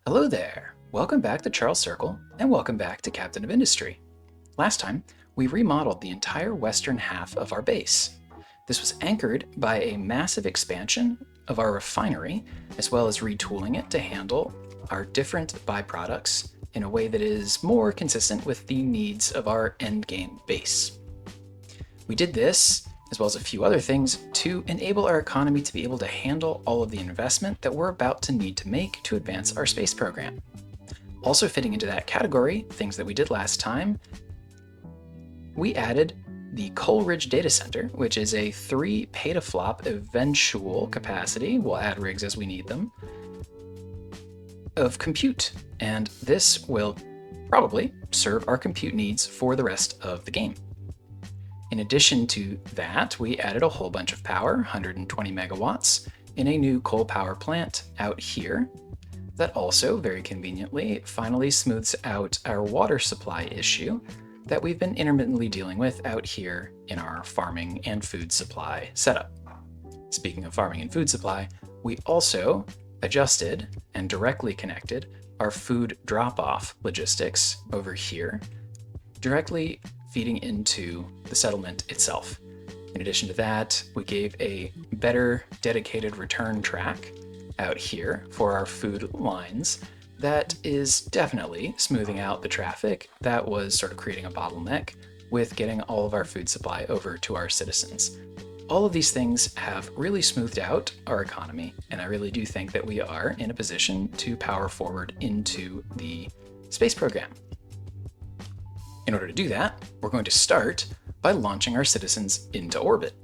Hello there! Welcome back to Charles Circle, and welcome back to Captain of Industry. Last time, we remodeled the entire western half of our base. This was anchored by a massive expansion of our refinery, as well as retooling it to handle our different byproducts in a way that is more consistent with the needs of our endgame base. We did this, as well as a few other things, to enable our economy to be able to handle all of the investment that we're about to need to make to advance our space program. Also fitting into that category, things that we did last time, we added the Coleridge Data Center, which is a 3 petaflop eventual capacity, we'll add rigs as we need them, of compute. And this will probably serve our compute needs for the rest of the game. In addition to that, we added a whole bunch of power, 120 megawatts, in a new coal power plant out here that also, very conveniently, finally smooths out our water supply issue that we've been intermittently dealing with out here in our farming and food supply setup. Speaking of farming and food supply, we also adjusted and directly connected our food drop-off logistics over here, directly feeding into the settlement itself. In addition to that, we gave a better dedicated return track out here for our food lines that is definitely smoothing out the traffic that was sort of creating a bottleneck with getting all of our food supply over to our citizens. All of these things have really smoothed out our economy, and I really do think that we are in a position to power forward into the space program. In order to do that, we're going to start by launching our citizens into orbit.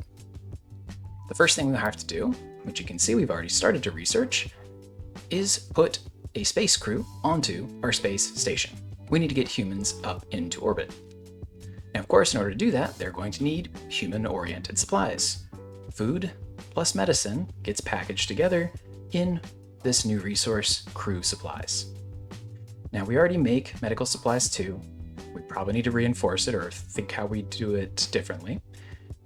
The first thing we'll have to do, which you can see we've already started to research, is put a space crew onto our space station. We need to get humans up into orbit. Now, of course, in order to do that, they're going to need human-oriented supplies. Food plus medicine gets packaged together in this new resource, crew supplies. Now, we already make medical supplies too. We probably need to reinforce it or think how we do it differently.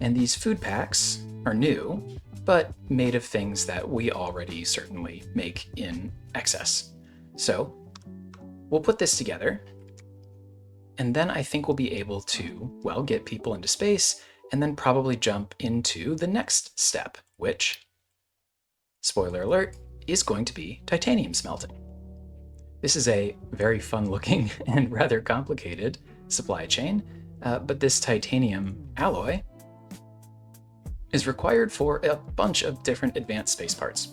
And these food packs are new, but made of things that we already certainly make in excess. So we'll put this together, and then I think we'll be able to, well, get people into space and then probably jump into the next step, which, spoiler alert, is going to be titanium smelting. This is a very fun-looking and rather complicated supply chain, but this titanium alloy is required for a bunch of different advanced space parts.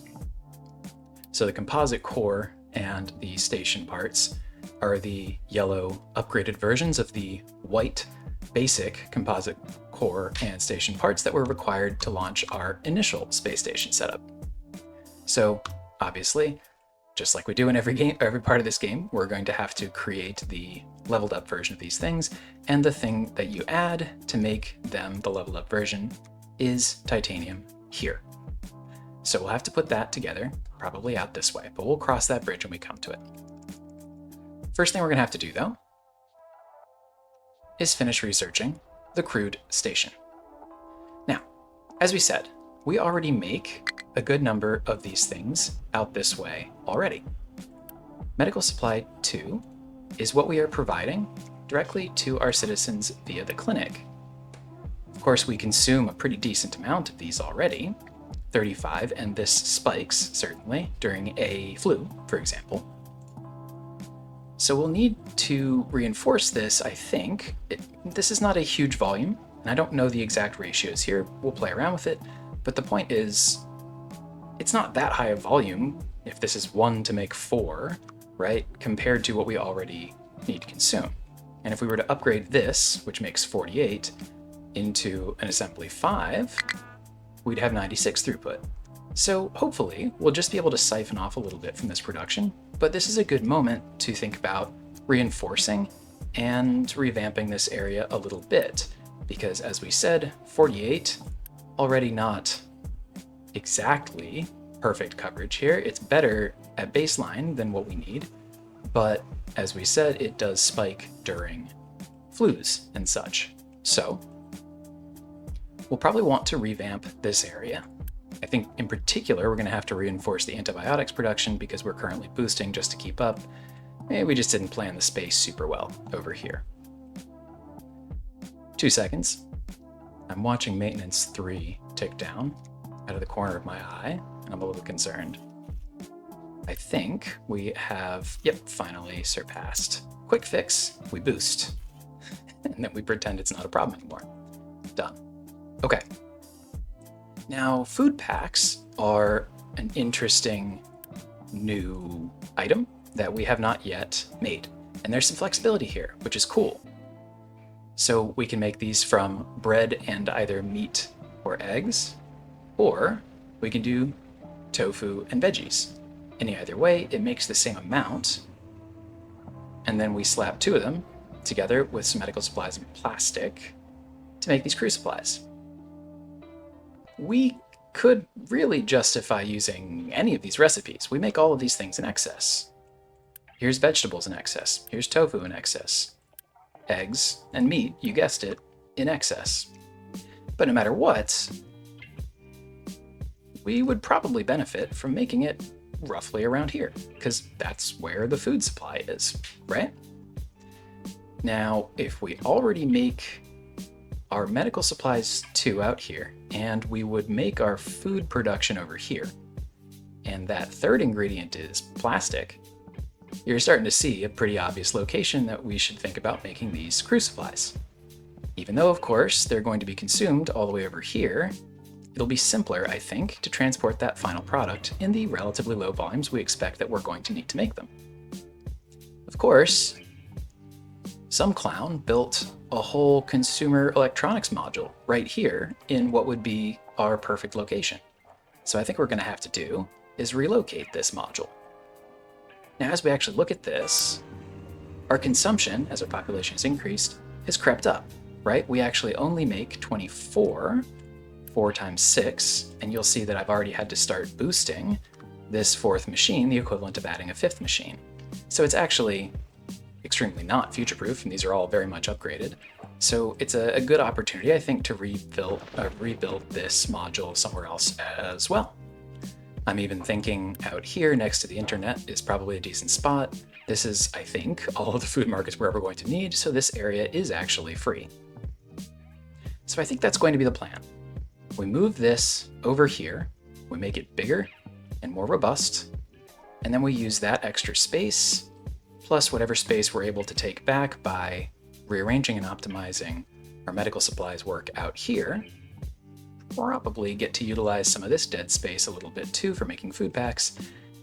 So the composite core and the station parts are the yellow upgraded versions of the white basic composite core and station parts that were required to launch our initial space station setup. So obviously, just like we do in every part of this game, we're going to have to create the leveled up version of these things, and the thing that you add to make them the leveled up version is titanium here. So we'll have to put that together, probably out this way, but we'll cross that bridge when we come to it. First thing we're gonna have to do though, is finish researching the crewed station. Now, as we said, we already make a good number of these things out this way already. Medical supply 2 is what we are providing directly to our citizens via the clinic. Of course, we consume a pretty decent amount of these already, 35, and this spikes certainly during a flu, for example. So we'll need to reinforce this, I think. This is not a huge volume, and I don't know the exact ratios here. We'll play around with it, but the point is, it's not that high a volume if this is 1 to make 4, right, compared to what we already need to consume. And if we were to upgrade this, which makes 48, into an assembly 5, we'd have 96 throughput. So hopefully we'll just be able to siphon off a little bit from this production, but this is a good moment to think about reinforcing and revamping this area a little bit, because as we said, 48, already not exactly perfect coverage here. It's better at baseline than what we need, but as we said, it does spike during flus and such. So we'll probably want to revamp this area. I think in particular, we're going to have to reinforce the antibiotics production because we're currently boosting just to keep up. Maybe we just didn't plan the space super well over here. 2 seconds. I'm watching maintenance 3 tick down out of the corner of my eye, and I'm a little concerned. I think we have, yep, finally surpassed. Quick fix, we boost. And then we pretend it's not a problem anymore. Done. Okay. Now, food packs are an interesting new item that we have not yet made. And there's some flexibility here, which is cool. So we can make these from bread and either meat or eggs, or we can do tofu and veggies. Any either way, it makes the same amount. And then we slap 2 of them together with some medical supplies and plastic to make these crew supplies. We could really justify using any of these recipes. We make all of these things in excess. Here's vegetables in excess. Here's tofu in excess. Eggs and meat, you guessed it, in excess. But no matter what, we would probably benefit from making it roughly around here, because that's where the food supply is, right? Now, if we already make our medical supplies 2 out here, and we would make our food production over here, and that 3rd ingredient is plastic, you're starting to see a pretty obvious location that we should think about making these crew supplies. Even though, of course, they're going to be consumed all the way over here, it'll be simpler, I think, to transport that final product in the relatively low volumes we expect that we're going to need to make them. Of course, some clown built a whole consumer electronics module right here in what would be our perfect location. So I think what we're going to have to do is relocate this module. Now, as we actually look at this, our consumption, as our population has increased, has crept up, right? We actually only make 24, 4 times 6, and you'll see that I've already had to start boosting this 4th machine, the equivalent of adding a 5th machine. So it's actually extremely not future-proof, and these are all very much upgraded. So it's a good opportunity, I think, to rebuild this module somewhere else as well. I'm even thinking out here next to the internet is probably a decent spot. This is, I think, all of the food markets we're ever going to need, so this area is actually free. So I think that's going to be the plan. We move this over here, we make it bigger and more robust, and then we use that extra space, plus whatever space we're able to take back by rearranging and optimizing our medical supplies work out here. Probably get to utilize some of this dead space a little bit too for making food packs,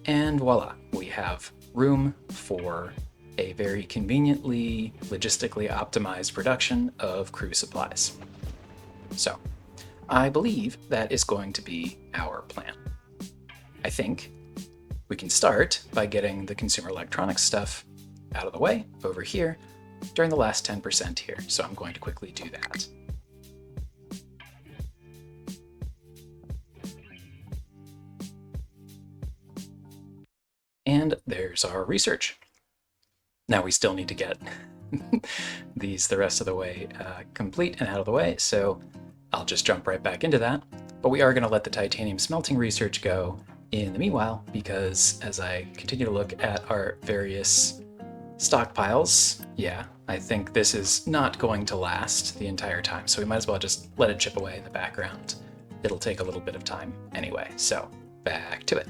and voila, we have room for a very conveniently, logistically optimized production of crew supplies. So, I believe that is going to be our plan. I think we can start by getting the consumer electronics stuff out of the way over here during the last 10% here, so I'm going to quickly do that. And there's our research. Now we still need to get these the rest of the way complete and out of the way, so I'll just jump right back into that. But we are going to let the titanium smelting research go in the meanwhile, because as I continue to look at our various stockpiles, yeah, I think this is not going to last the entire time, so we might as well just let it chip away in the background. It'll take a little bit of time anyway, so back to it.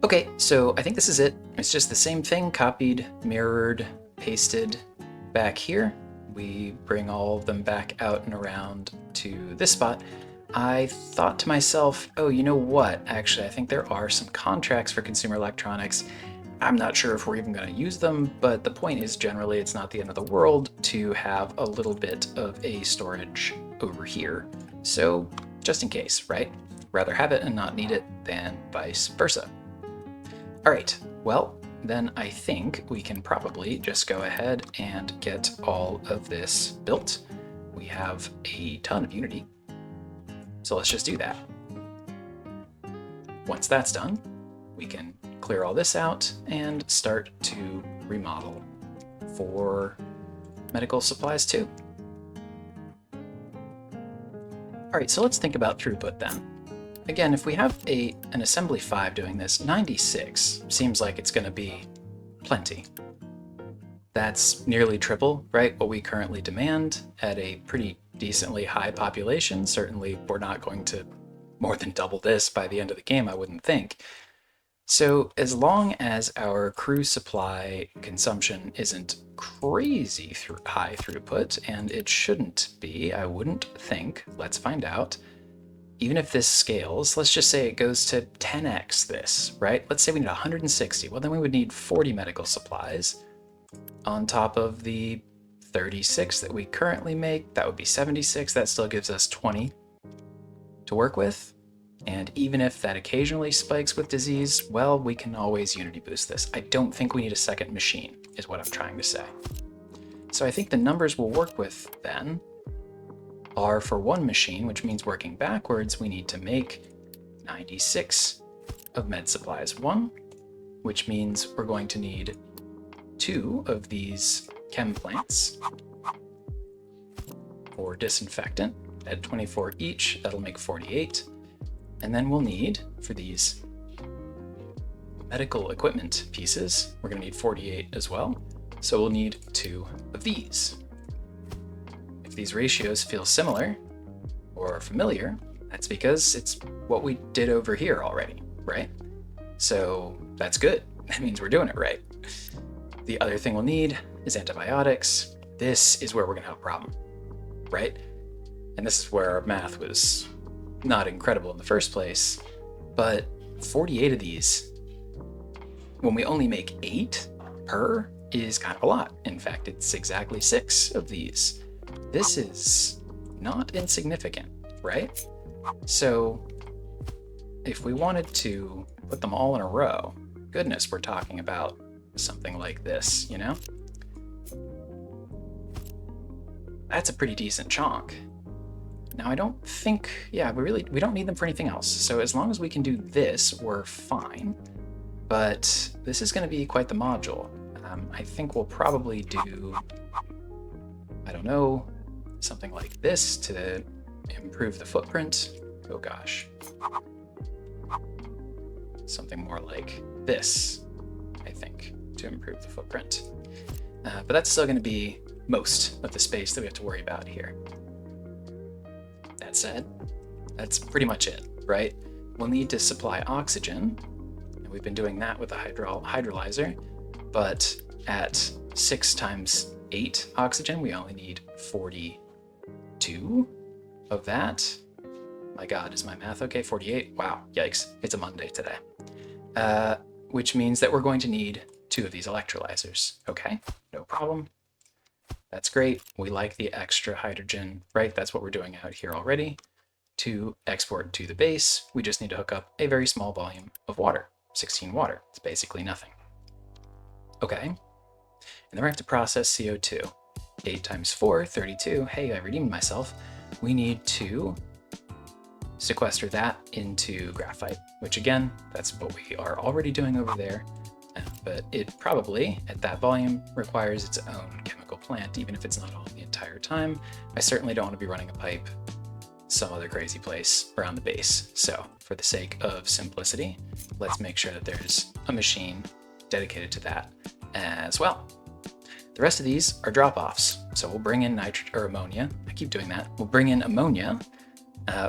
Okay, so I think this is it. It's just the same thing, copied, mirrored, pasted back here. We bring all of them back out and around to this spot. I thought to myself, oh, you know what? Actually, I think there are some contracts for consumer electronics. I'm not sure if we're even going to use them, but the point is generally it's not the end of the world to have a little bit of a storage over here. So just in case, right? Rather have it and not need it than vice versa. All right, well, then I think we can probably just go ahead and get all of this built. We have a ton of Unity, so let's just do that. Once that's done, we can clear all this out and start to remodel for medical supplies too. All right, so let's think about throughput then. Again, if we have an assembly 5 doing this, 96 seems like it's going to be plenty. That's nearly triple, right, what we currently demand at a pretty decently high population. Certainly, we're not going to more than double this by the end of the game, I wouldn't think. So as long as our crew supply consumption isn't crazy high throughput, and it shouldn't be, I wouldn't think, let's find out. Even if this scales, let's just say it goes to 10x this, right? Let's say we need 160. Well, then we would need 40 medical supplies on top of the 36 that we currently make. That would be 76. That still gives us 20 to work with. And even if that occasionally spikes with disease, well, we can always Unity boost this. I don't think we need a second machine, is what I'm trying to say. So I think the numbers we'll work with then are for one machine, which means working backwards, we need to make 96 of med supplies 1, which means we're going to need 2 of these chem plants for disinfectant at 24 each. That'll make 48. And then we'll need, for these medical equipment pieces, we're going to need 48 as well. So we'll need 2 of these. If these ratios feel similar or familiar, that's because it's what we did over here already, right? So that's good. That means we're doing it right. The other thing we'll need is antibiotics. This is where we're going to have a problem, right? And this is where our math was not incredible in the first place, but 48 of these, when we only make 8 per, is kind of a lot. In fact, it's exactly 6 of these. This is not insignificant, right? So if we wanted to put them all in a row, goodness, we're talking about something like this, you know? That's a pretty decent chunk. Now I don't think, yeah, we don't need them for anything else. So as long as we can do this, we're fine. But this is going to be quite the module. I think we'll probably do, I don't know, something like this to improve the footprint. Oh gosh. Something more like this, I think, to improve the footprint. But that's still going to be most of the space that we have to worry about here. That said, that's pretty much it, right? We'll need to supply oxygen, and we've been doing that with a hydrolyzer, but at 6 times 8 oxygen, we only need 42 of that. My God, is my math okay? 48? Wow, yikes, it's a Monday today. Which means that we're going to need 2 of these electrolyzers. Okay, no problem. That's great. We like the extra hydrogen, right? That's what we're doing out here already. To export to the base, we just need to hook up a very small volume of water, 16 water. It's basically nothing. Okay, and then we have to process CO2. 8 times 4, 32. Hey, I redeemed myself. We need to sequester that into graphite, which again, that's what we are already doing over there. But it probably, at that volume, requires its own chemical plant, even if it's not on the entire time. I certainly don't want to be running a pipe some other crazy place around the base. So for the sake of simplicity, let's make sure that there's a machine dedicated to that as well. The rest of these are drop-offs. So we'll bring in ammonia. I keep doing that. We'll bring in ammonia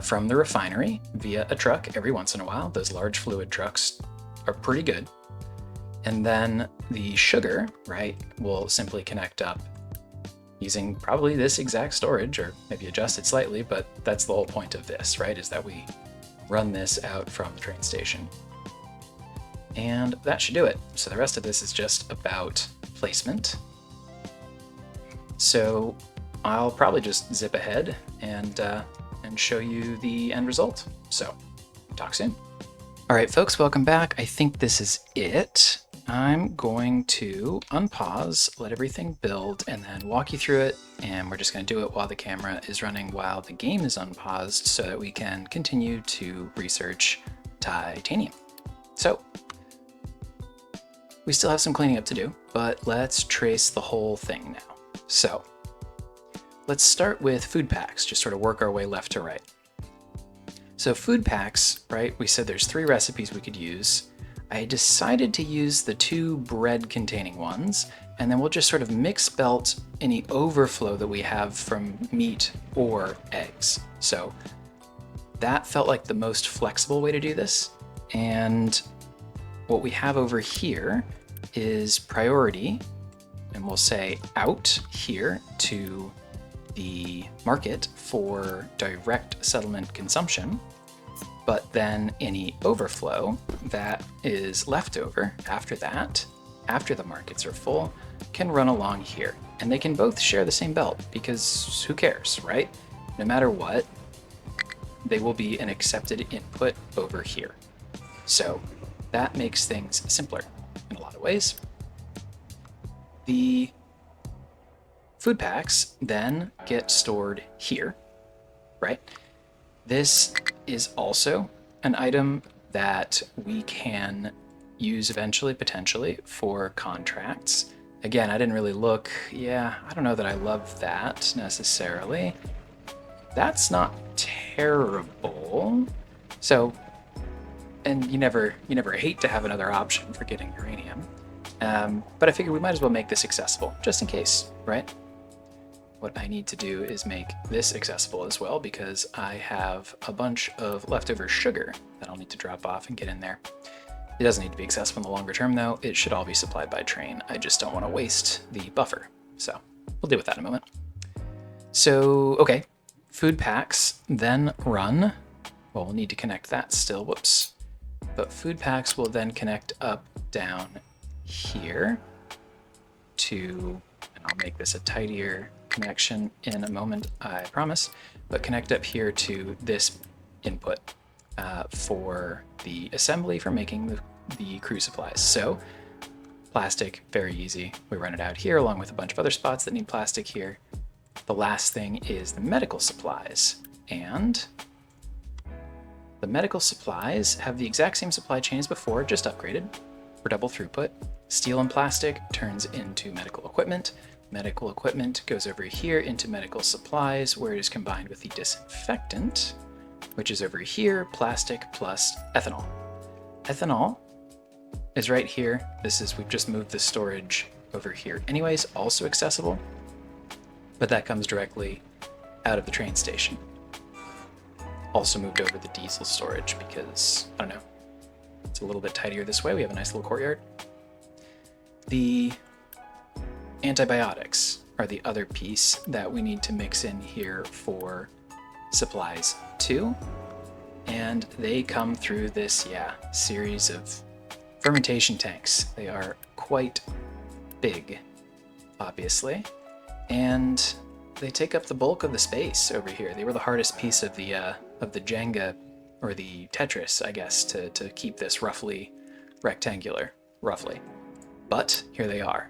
from the refinery via a truck every once in a while. Those large fluid trucks are pretty good. And then the sugar, right, will simply connect up using probably this exact storage, or maybe adjust it slightly, but that's the whole point of this, right, is that we run this out from the train station. And that should do it. So the rest of this is just about placement. So I'll probably just zip ahead and show you the end result. So talk soon. All right, folks, welcome back. I think this is it. I'm going to unpause, let everything build, and then walk you through it. And we're just going to do it while the camera is running, while the game is unpaused, so that we can continue to research titanium. So we still have some cleaning up to do, but let's trace the whole thing now. So let's start with food packs, just sort of work our way left to right. So food packs, right, we said there's 3 recipes we could use. I decided to use the 2 bread containing ones, and then we'll just sort of mix belt any overflow that we have from meat or eggs. So that felt like the most flexible way to do this. And what we have over here is priority, and we'll say out here to the market for direct settlement consumption. But then any overflow that is left over after that, after the markets are full, can run along here. And they can both share the same belt, because who cares, right? No matter what, they will be an accepted input over here. So that makes things simpler in a lot of ways. The food packs then get stored here, right? This is also an item that we can use eventually, potentially, for contracts. Again, I didn't really look. Yeah, I don't know that I love that necessarily. That's not terrible. So, and you never hate to have another option for getting uranium. But I figured we might as well make this accessible, just in case, right? What I need to do is make this accessible as well, because I have a bunch of leftover sugar that I'll need to drop off and get in there. It doesn't need to be accessible in the longer term, though. It should all be supplied by train. I just don't want to waste the buffer. So we'll deal with that in a moment. So, okay, food packs then run. Well, we'll need to connect that still, whoops. But food packs will then connect up, down here to, and I'll make this a tidier connection in a moment, I promise, but connect up here to this input for the assembly for making the crew supplies. So plastic, very easy. We run it out here along with a bunch of other spots that need plastic here. The last thing is the medical supplies, and the medical supplies have the exact same supply chain as before, just upgraded for double throughput. Steel and plastic turns into medical equipment. Medical equipment goes over here into medical supplies, where it is combined with the disinfectant, which is over here, plastic plus ethanol. Ethanol is right here. We've just moved the storage over here anyways, also accessible, but that comes directly out of the train station. Also moved over the diesel storage because, I don't know, it's a little bit tidier this way. We have a nice little courtyard. The antibiotics are the other piece that we need to mix in here for supplies too. And they come through this, series of fermentation tanks. They are quite big, obviously, and they take up the bulk of the space over here. They were the hardest piece of the Jenga, or the Tetris, I guess, to keep this roughly rectangular, roughly. But here they are.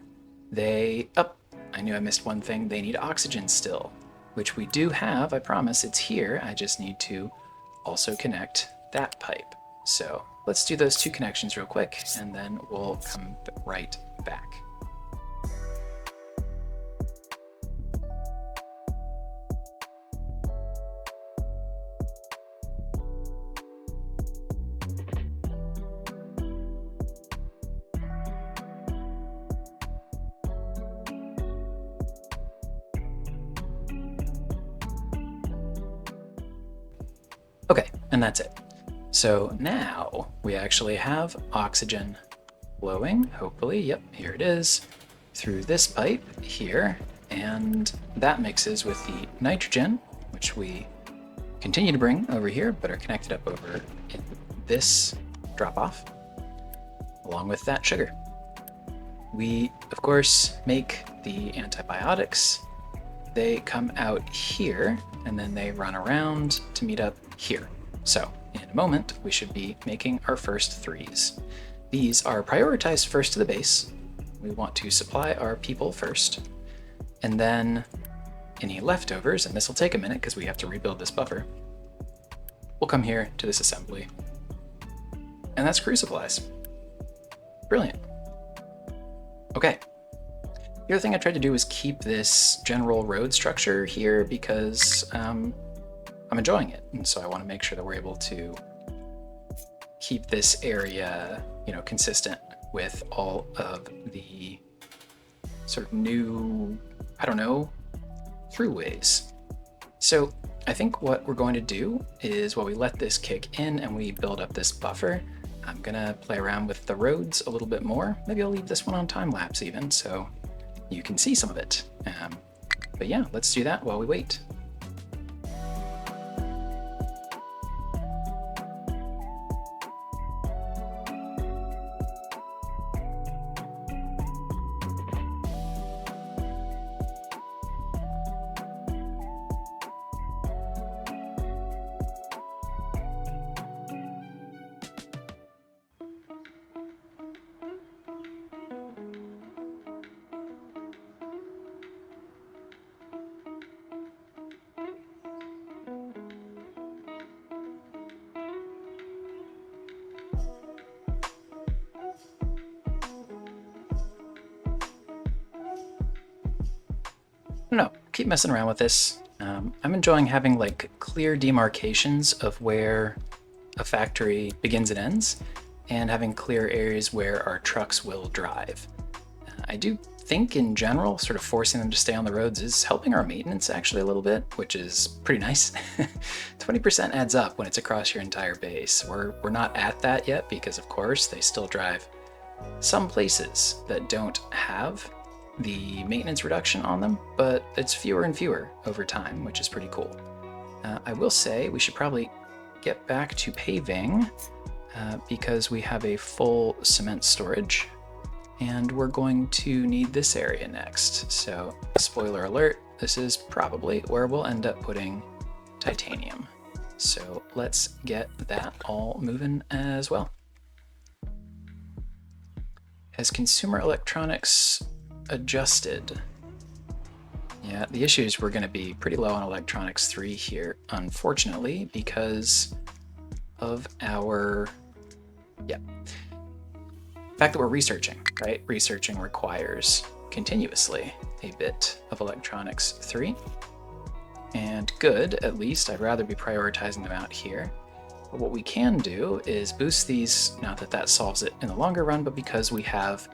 I knew I missed one thing. They need oxygen still, which we do have, I promise. It's here. I just need to also connect that pipe. So let's do those 2 connections real quick, and then we'll come right back. Okay, and that's it. So now we actually have oxygen flowing, hopefully, yep, here it is, through this pipe here, and that mixes with the nitrogen, which we continue to bring over here, but are connected up over in this drop-off, along with that sugar. We, of course, make the antibiotics. They come out here, and then they run around to meet up here. So in a moment, we should be making our first 3s. These are prioritized first to the base. We want to supply our people first, and then any leftovers, and this will take a minute because we have to rebuild this buffer, we'll come here to this assembly. And that's crew supplies. Brilliant. Okay. The other thing I tried to do was keep this general road structure here because I'm enjoying it. And so I want to make sure that we're able to keep this area, consistent with all of the sort of new, throughways. So I think what we're going to do is while we let this kick in and we build up this buffer, I'm gonna play around with the roads a little bit more. Maybe I'll leave this one on time lapse even so you can see some of it. But yeah, let's do that while we wait. No, keep messing around with this. I'm enjoying having like clear demarcations of where a factory begins and ends, and having clear areas where our trucks will drive. I do think in general, sort of forcing them to stay on the roads is helping our maintenance actually a little bit, which is pretty nice. 20% adds up when it's across your entire base. We're not at that yet because of course they still drive some places that don't have the maintenance reduction on them, but it's fewer and fewer over time, which is pretty cool. I will say we should probably get back to paving because we have a full cement storage and we're going to need this area next. So spoiler alert, this is probably where we'll end up putting titanium. So let's get that all moving as well. Has consumer electronics adjusted? Yeah, the issue is we're going to be pretty low on electronics 3 here, unfortunately, because of our, fact that we're researching, right? Researching requires continuously a bit of electronics 3. And good, at least, I'd rather be prioritizing them out here. But what we can do is boost these, not that that solves it in the longer run, but because we have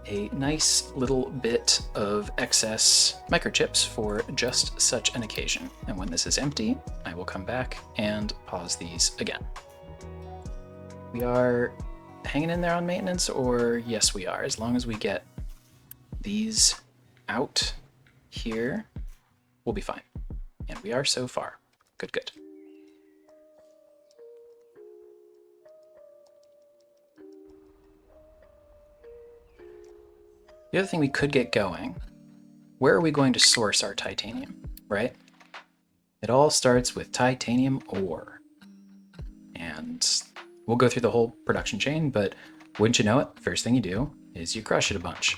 a nice little bit of excess microchips for just such an occasion. And when this is empty, I will come back and pause these again. We are hanging in there on maintenance, or yes, we are. As long as we get these out here, we'll be fine. And we are so far. Good, good. The other thing we could get going, where are we going to source our titanium, right? It all starts with titanium ore. And we'll go through the whole production chain, but wouldn't you know it, first thing you do is you crush it a bunch.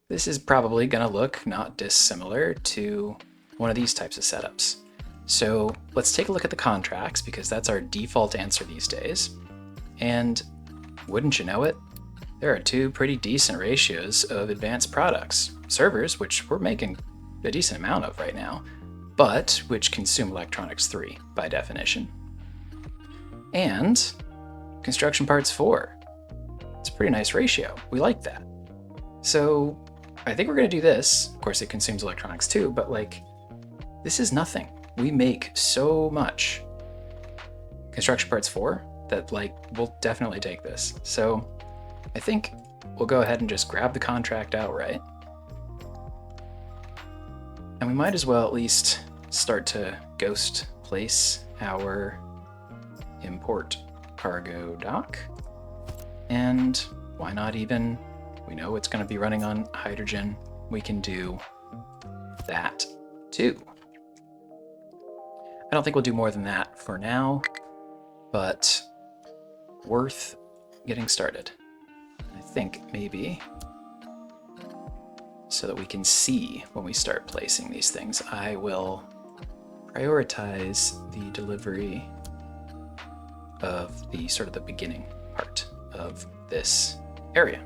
This is probably gonna look not dissimilar to one of these types of setups. So let's take a look at the contracts because that's our default answer these days. And wouldn't you know it, there are 2 pretty decent ratios of advanced products. Servers, which we're making a decent amount of right now, but which consume electronics 3 by definition. And construction parts 4. It's a pretty nice ratio. We like that. So I think we're gonna do this. Of course it consumes electronics too, but like, this is nothing. We make so much. Construction parts 4, that will definitely take this. So I think we'll go ahead and just grab the contract outright. And we might as well at least start to ghost place our import cargo dock. And why not even, we know it's going to be running on hydrogen, we can do that too. I don't think we'll do more than that for now, but worth getting started. I think maybe so that we can see when we start placing these things, I will prioritize the delivery of the sort of the beginning part of this area.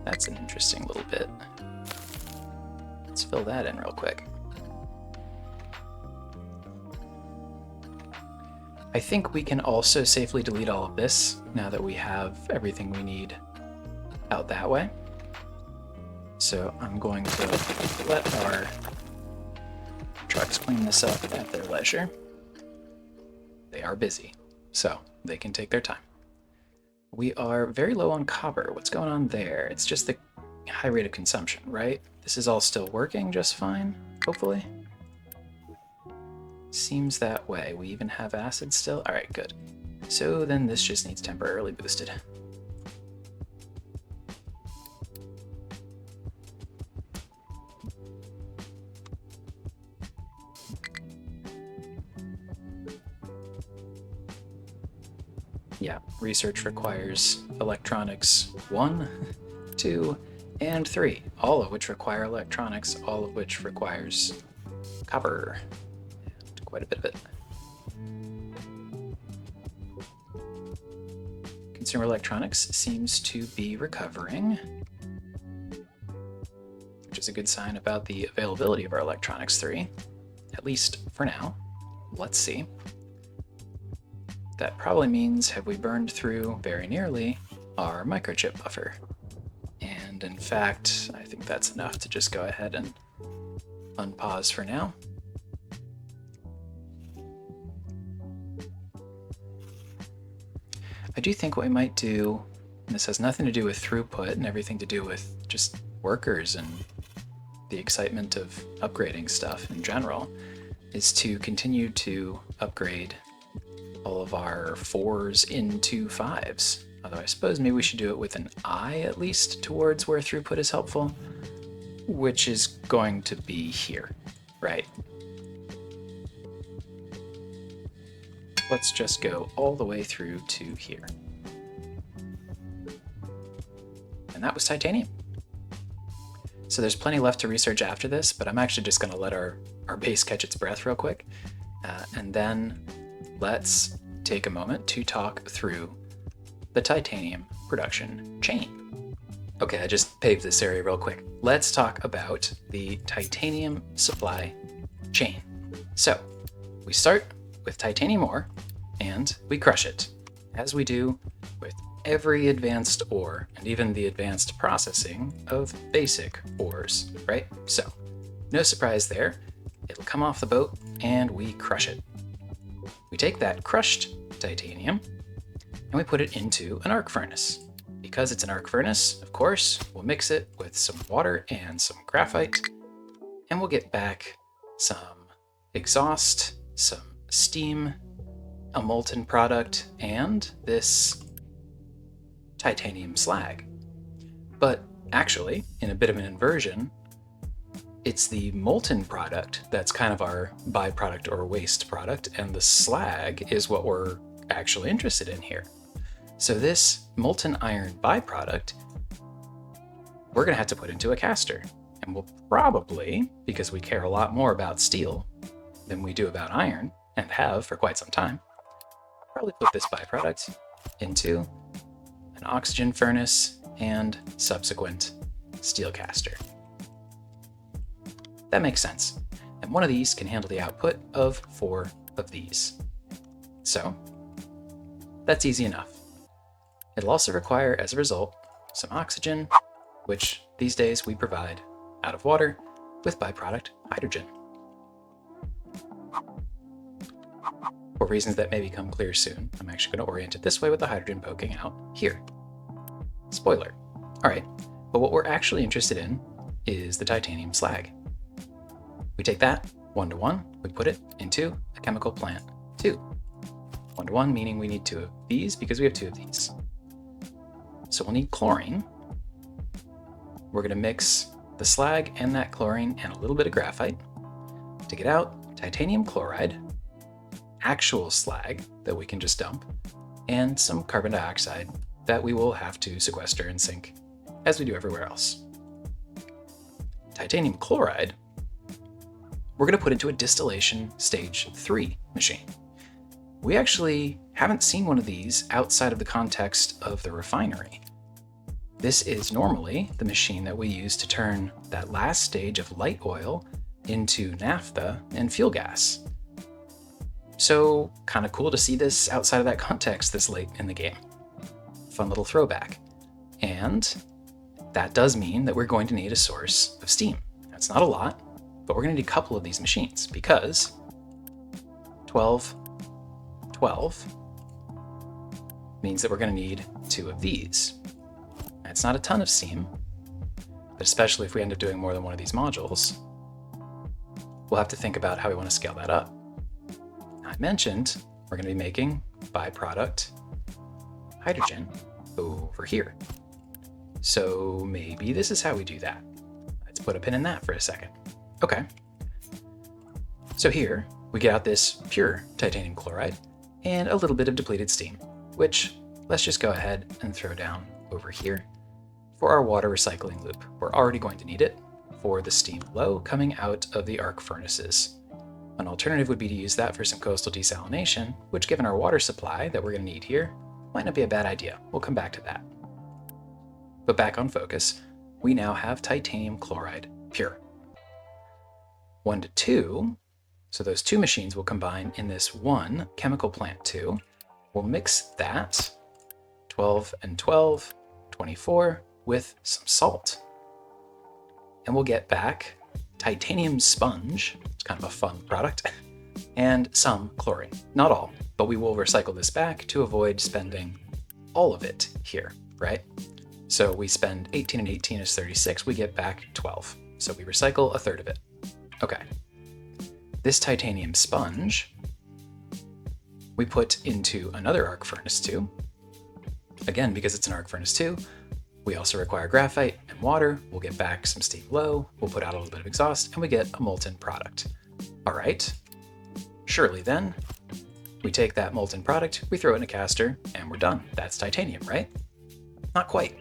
That's an interesting little bit. Let's fill that in real quick. I think we can also safely delete all of this now that we have everything we need out that way. So I'm going to let our trucks clean this up at their leisure. They are busy, so they can take their time. We are very low on copper. What's going on there? It's just the high rate of consumption, right? This is all still working just fine, hopefully. Seems that way. We even have acid still. All right, good. So then this just needs temporarily boosted. Yeah, research requires electronics 1, 2, and 3, all of which require electronics, all of which requires copper. And quite a bit of it. Consumer electronics seems to be recovering, which is a good sign about the availability of our electronics 3, at least for now. Let's see. That probably means have we burned through very nearly our microchip buffer. And in fact, I think that's enough to just go ahead and unpause for now. I do think what we might do, and this has nothing to do with throughput and everything to do with just workers and the excitement of upgrading stuff in general, is to continue to upgrade all of our 4s into 5s. Although I suppose maybe we should do it with an eye at least towards where throughput is helpful, which is going to be here, right? Let's just go all the way through to here. And that was titanium. So there's plenty left to research after this, but I'm actually just going to let our base catch its breath real quick. And then let's take a moment to talk through the titanium production chain. Okay, I just paved this area real quick. Let's talk about the titanium supply chain. So we start with titanium ore and we crush it, as we do with every advanced ore and even the advanced processing of basic ores, right? So no surprise there. It'll come off the boat and we crush it. We take that crushed titanium and we put it into an arc furnace. Because it's an arc furnace, of course, we'll mix it with some water and some graphite, and we'll get back some exhaust, some steam, a molten product, and this titanium slag. But actually, in a bit of an inversion, it's the molten product that's kind of our byproduct or waste product, and the slag is what we're actually interested in here. So this molten iron byproduct, we're going to have to put into a caster. And we'll probably, because we care a lot more about steel than we do about iron, and have for quite some time, probably put this byproduct into an oxygen furnace and subsequent steel caster. That makes sense. And one of these can handle the output of 4 of these. So that's easy enough. It'll also require, as a result, some oxygen, which these days we provide out of water with byproduct hydrogen. for reasons that may become clear soon, I'm actually going to orient it this way with the hydrogen poking out here. Spoiler. All right, but what we're actually interested in is the titanium slag. We take that 1-to-1, we put it into a chemical plant 2. 1-to-1 meaning we need 2 of these because we have 2 of these. So we'll need chlorine. We're going to mix the slag and that chlorine and a little bit of graphite to get out titanium chloride, actual slag that we can just dump, and some carbon dioxide that we will have to sequester and sink as we do everywhere else. Titanium chloride, we're going to put into a distillation stage 3 machine. We actually haven't seen one of these outside of the context of the refinery. This is normally the machine that we use to turn that last stage of light oil into naphtha and fuel gas. So kind of cool to see this outside of that context this late in the game. Fun little throwback. And that does mean that we're going to need a source of steam. That's not a lot, but we're going to need a couple of these machines because 12 means that we're going to need 2 of these. It's not a ton of steam, but especially if we end up doing more than one of these modules, we'll have to think about how we want to scale that up. I mentioned we're going to be making byproduct hydrogen over here. So maybe this is how we do that. Let's put a pin in that for a second. Okay. So here we get out this pure titanium chloride and a little bit of depleted steam, which let's just go ahead and throw down over here for our water recycling loop. We're already going to need it for the steam flow coming out of the arc furnaces. An alternative would be to use that for some coastal desalination, which given our water supply that we're going to need here, might not be a bad idea. We'll come back to that. But back on focus, we now have titanium chloride pure. 1 to 2, so those 2 machines will combine in this one chemical plant 2. We'll mix that 12 and 12, 24 with some salt. And we'll get back titanium sponge, it's kind of a fun product, and some chlorine. Not all, but we will recycle this back to avoid spending all of it here, right? So we spend 18 and 18 is 36, we get back 12. So we recycle a third of it. Okay. This titanium sponge, we put into another arc furnace 2. Again, because it's an arc furnace 2, we also require graphite and water. We'll get back some steam low, we'll put out a little bit of exhaust, and we get a molten product. All right. Surely then, we take that molten product, we throw it in a caster, and we're done. That's titanium, right? Not quite.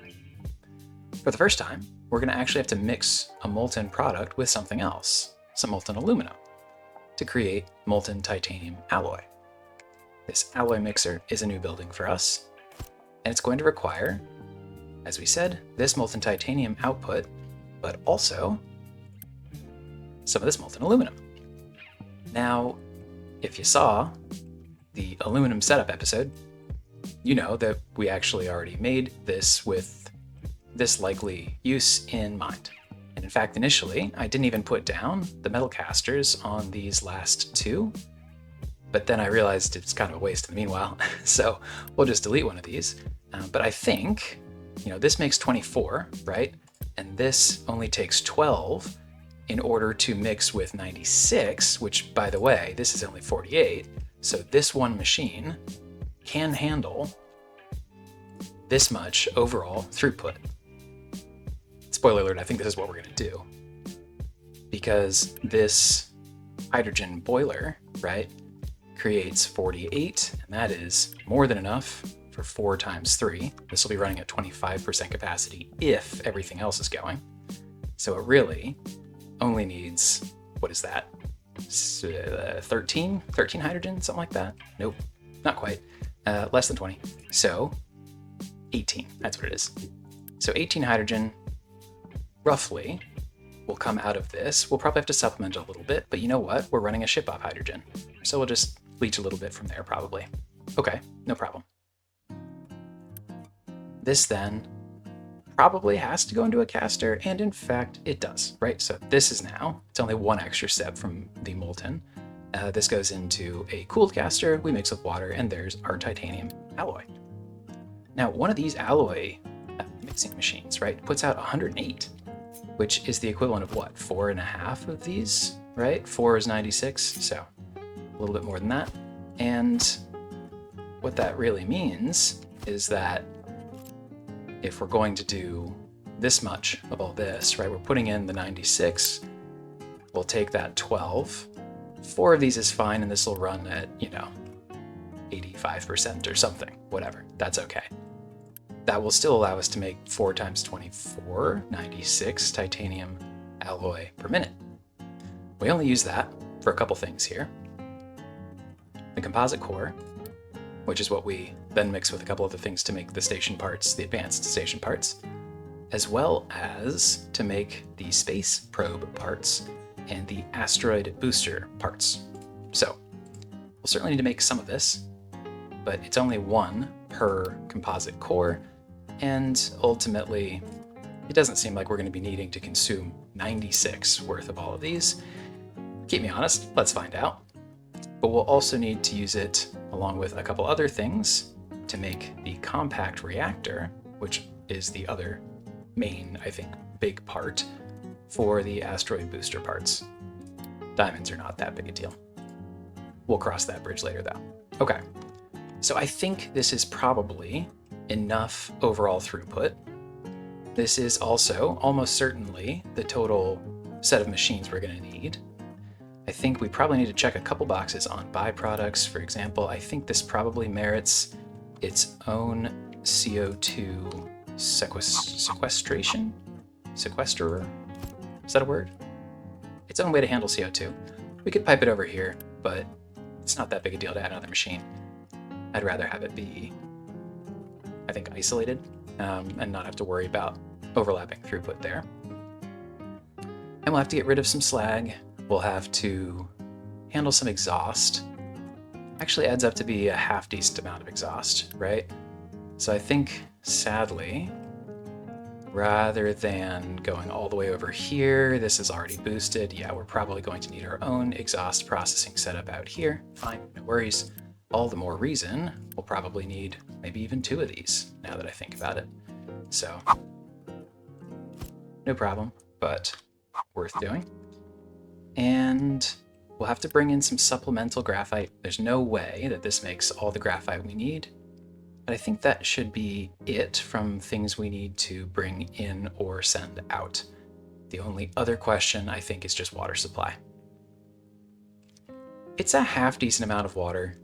For the first time, we're going to actually have to mix a molten product with something else, some molten aluminum, to create molten titanium alloy. This alloy mixer is a new building for us, and it's going to require, as we said, this molten titanium output, but also some of this molten aluminum. Now, if you saw the aluminum setup episode, you know that we actually already made this with this likely use in mind. And in fact, initially, I didn't even put down the metal casters on these last 2, but then I realized it's kind of a waste in the meanwhile, so we'll just delete one of these. But I think, this makes 24, right? And this only takes 12 in order to mix with 96, which, by the way, this is only 48. So this one machine can handle this much overall throughput. Spoiler alert, I think this is what we're going to do. Because this hydrogen boiler, right, creates 48, and that is more than enough for 4 times 3. This will be running at 25% capacity if everything else is going. So it really only needs, what is that? 13 hydrogen, something like that? Nope, not quite. Less than 20. So 18, that's what it is. So 18 hydrogen, roughly, will come out of this. We'll probably have to supplement a little bit, but you know what? We're running a ship off hydrogen. So we'll just leach a little bit from there, probably. Okay, no problem. This then probably has to go into a caster, and in fact, it does, right? So this is now, it's only one extra step from the molten, This goes into a cooled caster, we mix with water, and there's our titanium alloy. Now, one of these alloy mixing machines, right, puts out 108, which is the equivalent of what, 4.5 of these, right? 4 is 96, so a little bit more than that. And what that really means is that if we're going to do this much of all this, right, we're putting in the 96, we'll take that 12. 4 of these is fine, and this will run at, 85% or something, whatever, that's okay. That will still allow us to make 4 times 24, 96 titanium alloy per minute. We only use that for a couple things here. The composite core, which is what we then mix with a couple other things to make the station parts, the advanced station parts, as well as to make the space probe parts and the asteroid booster parts. So we'll certainly need to make some of this, but it's only 1 per composite core, and ultimately it doesn't seem like we're going to be needing to consume 96 worth of all of these. Keep me honest, let's find out. But we'll also need to use it along with a couple other things to make the compact reactor, which is the other main, I think, big part for the asteroid booster parts. Diamonds are not that big a deal. We'll cross that bridge later though. Okay, so I think this is probably enough overall throughput. This is also almost certainly the total set of machines we're going to need. I think we probably need to check a couple boxes on byproducts. For example, I think this probably merits its own CO2 sequestration? Sequesterer? Is that a word? Its own way to handle CO2. We could pipe it over here, but it's not that big a deal to add another machine. I'd rather have it be, I think, isolated and not have to worry about overlapping throughput there. And we'll have to get rid of some slag. We'll have to handle some exhaust. Actually adds up to be a half decent amount of exhaust, right? So I think, sadly, rather than going all the way over here, this is already boosted. Yeah, we're probably going to need our own exhaust processing setup out here. Fine, no worries. All the more reason we'll probably need maybe even 2 of these, now that I think about it. So, no problem, but worth doing. And we'll have to bring in some supplemental graphite. There's no way that this makes all the graphite we need, but I think that should be it from things we need to bring in or send out. The only other question, I think, is just water supply. It's a half decent amount of water,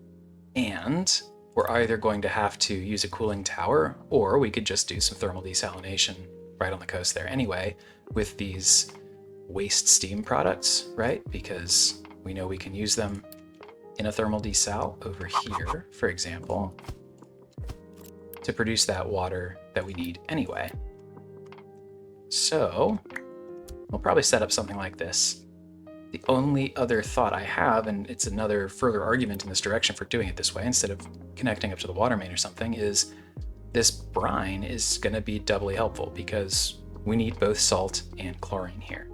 and we're either going to have to use a cooling tower, or we could just do some thermal desalination right on the coast there anyway with these waste steam products, right? Because we know we can use them in a thermal desal over here, for example, to produce that water that we need anyway. So we'll probably set up something like this. The only other thought I have, and it's another further argument in this direction for doing it this way instead of connecting up to the water main or something, is this brine is going to be doubly helpful because we need both salt and chlorine here.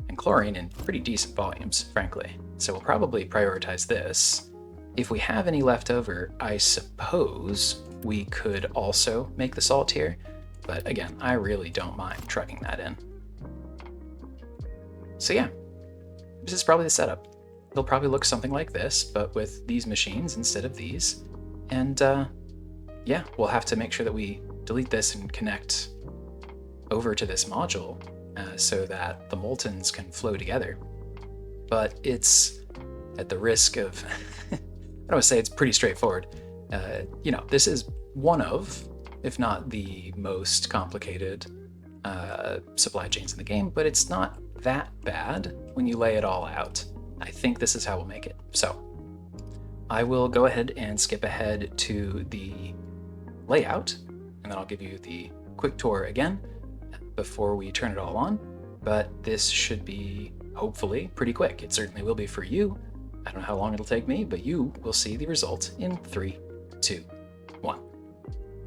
And chlorine in pretty decent volumes, frankly. So we'll probably prioritize this. If we have any left over, I suppose we could also make the salt here. But again, I really don't mind trucking that in. So yeah, this is probably the setup. It'll probably look something like this, but with these machines instead of these. And yeah, we'll have to make sure that we delete this and connect over to this module so that the moltens can flow together. But it's at the risk of, I don't want to say it's pretty straightforward. This is one of, if not the most complicated supply chains in the game, but it's not that bad when you lay it all out. I think this is how we'll make it. So I will go ahead and skip ahead to the layout, and then I'll give you the quick tour again before we turn it all on. But this should be hopefully pretty quick. It certainly will be for you. I don't know how long it'll take me, but you will see the result in 3, 2, 1.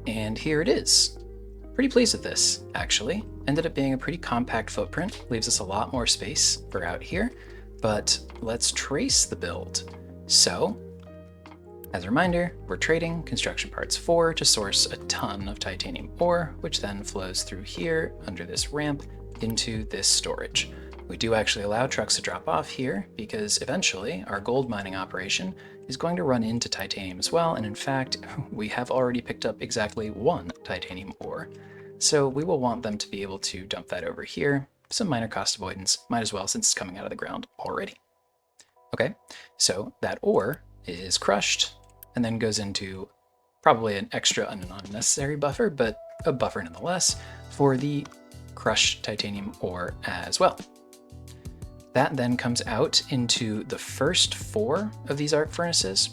And here it is. Pretty pleased with this, actually. Ended up being a pretty compact footprint, leaves us a lot more space for out here. But let's trace the build. So, as a reminder, we're trading construction parts 4 to source a ton of titanium ore, which then flows through here under this ramp into this storage. We do actually allow trucks to drop off here because eventually our gold mining operation is going to run into titanium as well, and in fact, we have already picked up exactly 1 titanium ore. So we will want them to be able to dump that over here. Some minor cost avoidance, might as well since it's coming out of the ground already. Okay, so that ore is crushed and then goes into probably an extra and an unnecessary buffer, but a buffer nonetheless, for the crushed titanium ore as well. That then comes out into the first 4 of these arc furnaces.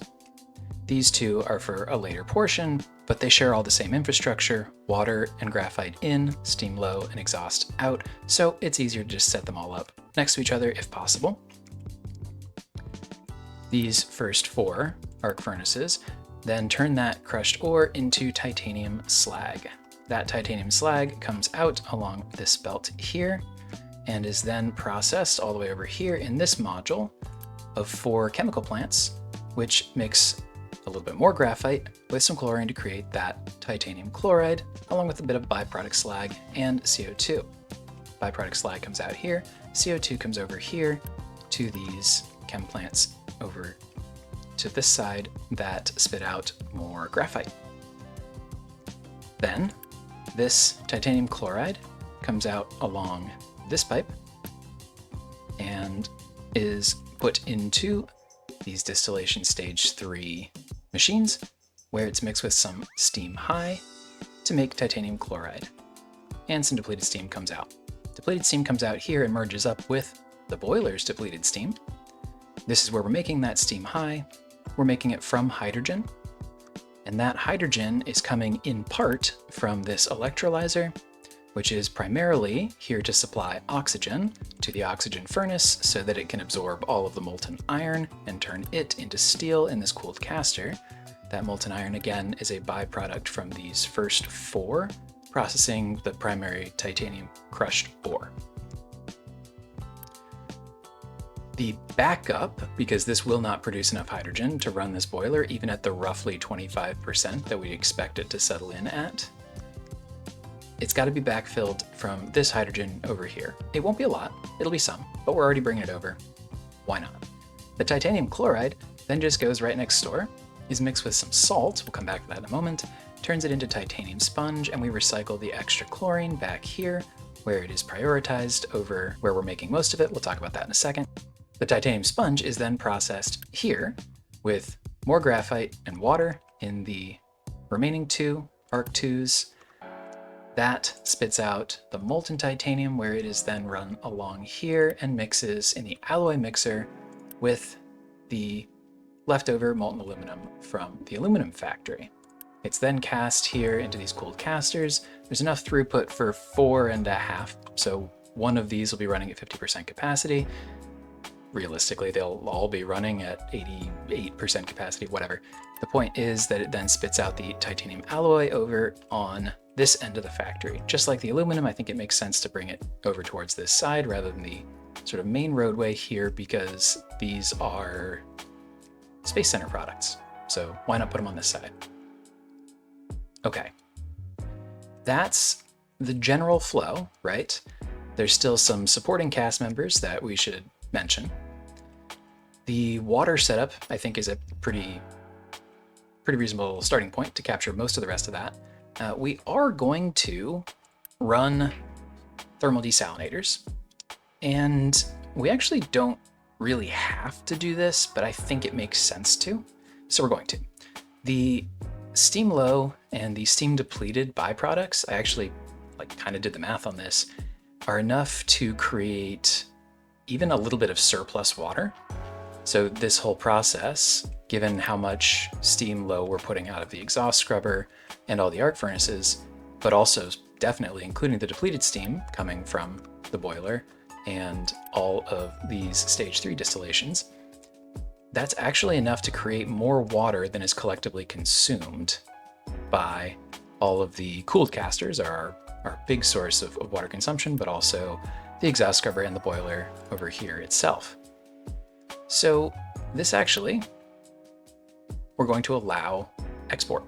These 2 are for a later portion, but they share all the same infrastructure: water and graphite in, steam low, and exhaust out, so it's easier to just set them all up next to each other if possible. These first 4 arc furnaces then turn that crushed ore into titanium slag. That titanium slag comes out along this belt here and is then processed all the way over here in this module of 4 chemical plants, which mix a little bit more graphite with some chlorine to create that titanium chloride, along with a bit of byproduct slag and CO2. Byproduct slag comes out here, CO2 comes over here to these chem plants over to this side that spit out more graphite. Then this titanium chloride comes out along this pipe and is put into these distillation stage 3 machines, where it's mixed with some steam high to make titanium chloride. And some depleted steam comes out. Depleted steam comes out here and merges up with the boiler's depleted steam. This is where we're making that steam high. We're making it from hydrogen, and that hydrogen is coming in part from this electrolyzer, which is primarily here to supply oxygen to the oxygen furnace so that it can absorb all of the molten iron and turn it into steel in this cooled caster. That molten iron, again, is a byproduct from these first 4 processing the primary titanium crushed ore. The backup, because this will not produce enough hydrogen to run this boiler, even at the roughly 25% that we expect it to settle in at, it's got to be backfilled from this hydrogen over here. It won't be a lot, it'll be some, but we're already bringing it over. Why not? The titanium chloride then just goes right next door, is mixed with some salt, we'll come back to that in a moment, turns it into titanium sponge, and we recycle the extra chlorine back here, where it is prioritized over where we're making most of it. We'll talk about that in a second. The titanium sponge is then processed here with more graphite and water in the remaining 2 arc 2s. That spits out the molten titanium, where it is then run along here and mixes in the alloy mixer with the leftover molten aluminum from the aluminum factory. It's then cast here into these cooled casters. There's enough throughput for 4.5, so one of these will be running at 50% capacity. Realistically, they'll all be running at 88% capacity, whatever. The point is that it then spits out the titanium alloy over on this end of the factory. Just like the aluminum, I think it makes sense to bring it over towards this side rather than the sort of main roadway here, because these are Space Center products. So why not put them on this side? Okay. That's the general flow, right? There's still some supporting cast members that we should mention. The water setup, I think, is a pretty reasonable starting point to capture most of the rest of that. We are going to run thermal desalinators, and we actually don't really have to do this, but I think it makes sense to, so we're going to. The steam low and the steam depleted byproducts, I actually kind of did the math on this, are enough to create even a little bit of surplus water. So this whole process, given how much steam low we're putting out of the exhaust scrubber and all the arc furnaces, but also definitely including the depleted steam coming from the boiler and all of these stage 3 distillations, that's actually enough to create more water than is collectively consumed by all of the cooled casters, are our big source of water consumption, but also the exhaust scrubber and the boiler over here itself. So this actually, we're going to allow export.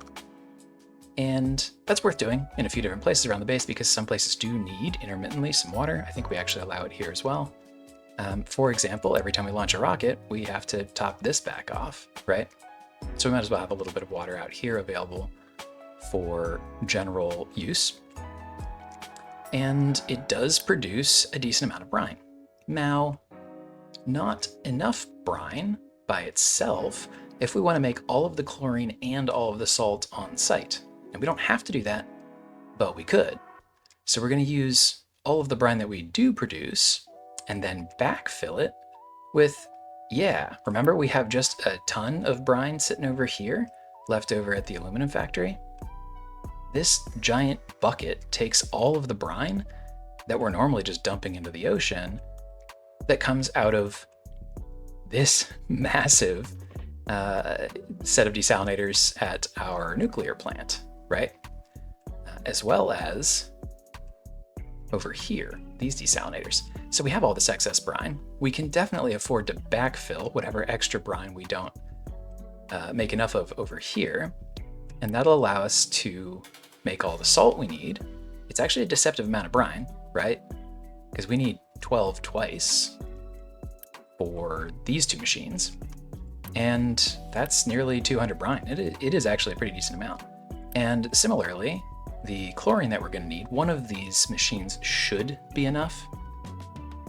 And that's worth doing in a few different places around the base because some places do need intermittently some water. I think we actually allow it here as well. For example, every time we launch a rocket, we have to top this back off, right? So we might as well have a little bit of water out here available for general use. And it does produce a decent amount of brine. Now, not enough brine by itself if we want to make all of the chlorine and all of the salt on site. And we don't have to do that, but we could. So we're going to use all of the brine that we do produce and then backfill it with, yeah, remember we have just a ton of brine sitting over here left over at the aluminum factory? This giant bucket takes all of the brine that we're normally just dumping into the ocean that comes out of this massive set of desalinators at our nuclear plant, right? As well as over here, these desalinators. So we have all this excess brine. We can definitely afford to backfill whatever extra brine we don't make enough of over here. And that'll allow us to make all the salt we need. It's actually a deceptive amount of brine, right? Because we need 12 twice for these two machines. And that's nearly 200 brine. It is actually a pretty decent amount. And similarly, the chlorine that we're going to need, one of these machines should be enough.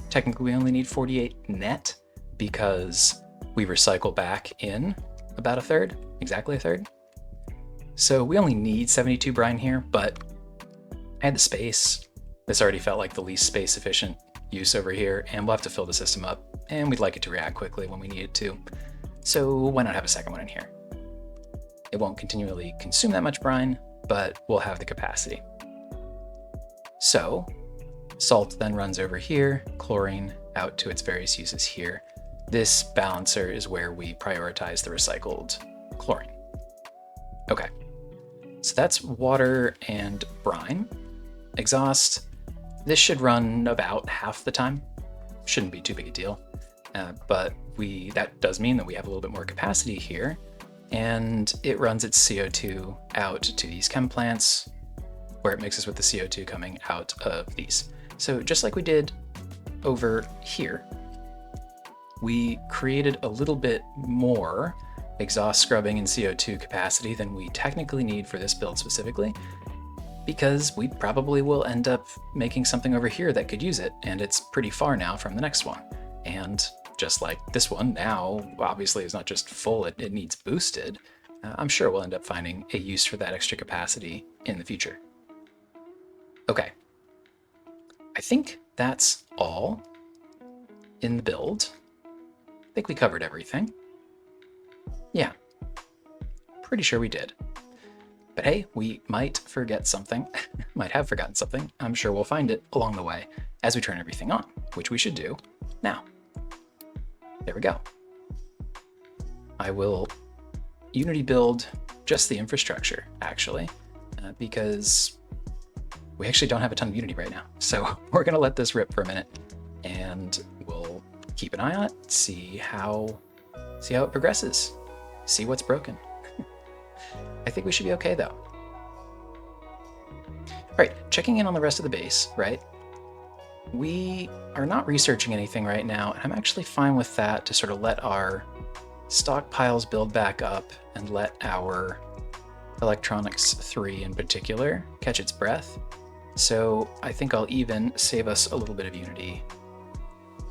Technically, we only need 48 net because we recycle back in about a third, exactly a third. So we only need 72 brine here, but I had the space. This already felt like the least space efficient use over here, and we'll have to fill the system up, and we'd like it to react quickly when we need it to. So why not have a second one in here? It won't continually consume that much brine, but we'll have the capacity. So salt then runs over here, chlorine out to its various uses here. This balancer is where we prioritize the recycled chlorine. Okay, so that's water and brine. Exhaust, this should run about half the time. Shouldn't be too big a deal, but that does mean that we have a little bit more capacity here, and it runs its CO2 out to these chem plants where it mixes with the CO2 coming out of these. So just like we did over here, we created a little bit more exhaust scrubbing and CO2 capacity than we technically need for this build specifically, because we probably will end up making something over here that could use it, and it's pretty far now from the next one. And just like this one now, obviously is not just full, it needs boosted. I'm sure we'll end up finding a use for that extra capacity in the future. Okay, I think that's all in the build. I think we covered everything. Yeah, pretty sure we did. But hey, we might forget something, might have forgotten something. I'm sure we'll find it along the way as we turn everything on, which we should do now. There we go. I will Unity build just the infrastructure, actually, because we actually don't have a ton of Unity right now. So we're gonna let this rip for a minute, and we'll keep an eye on it, see how it progresses, see what's broken. I think we should be okay though. All right, checking in on the rest of the base, right? We are not researching anything right now, and I'm actually fine with that to sort of let our stockpiles build back up and let our electronics 3 in particular catch its breath. So I think I'll even save us a little bit of Unity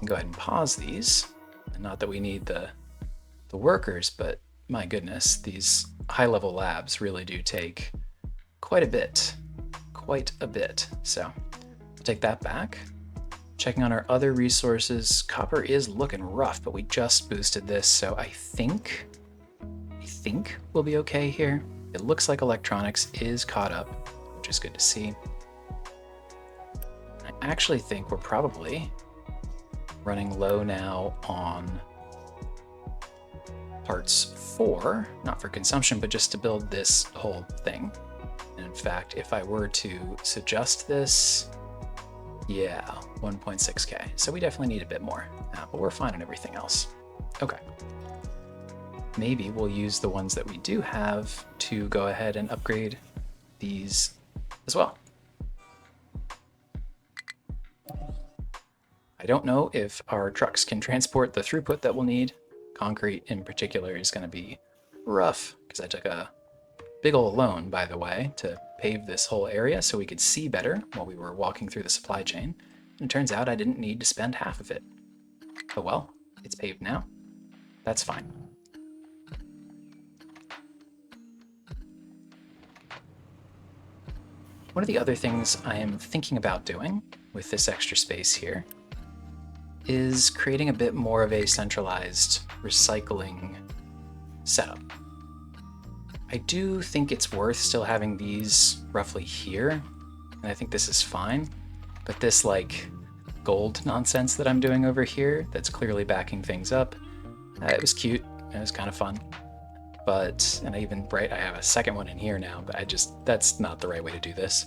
and go ahead and pause these. And not that we need the workers, but my goodness, these high-level labs really do take quite a bit. So I'll take that back. Checking on our other resources, copper is looking rough, but we just boosted this, so I think we'll be okay here. It looks like electronics is caught up, which is good to see. I actually think we're probably running low now on parts 4, not for consumption, but just to build this whole thing. And in fact, if I were to suggest this, yeah, 1.6K. So we definitely need a bit more, but we're fine on everything else. Okay. Maybe we'll use the ones that we do have to go ahead and upgrade these as well. I don't know if our trucks can transport the throughput that we'll need. Concrete in particular is going to be rough because I took a big ol' loan, by the way, to pave this whole area so we could see better while we were walking through the supply chain. And it turns out I didn't need to spend half of it. But well, it's paved now. That's fine. One of the other things I am thinking about doing with this extra space here is creating a bit more of a centralized recycling setup. I do think it's worth still having these roughly here, and I think this is fine, but this like gold nonsense that I'm doing over here that's clearly backing things up, it was cute, it was kind of fun. But, and I have a second one in here now, but that's not the right way to do this.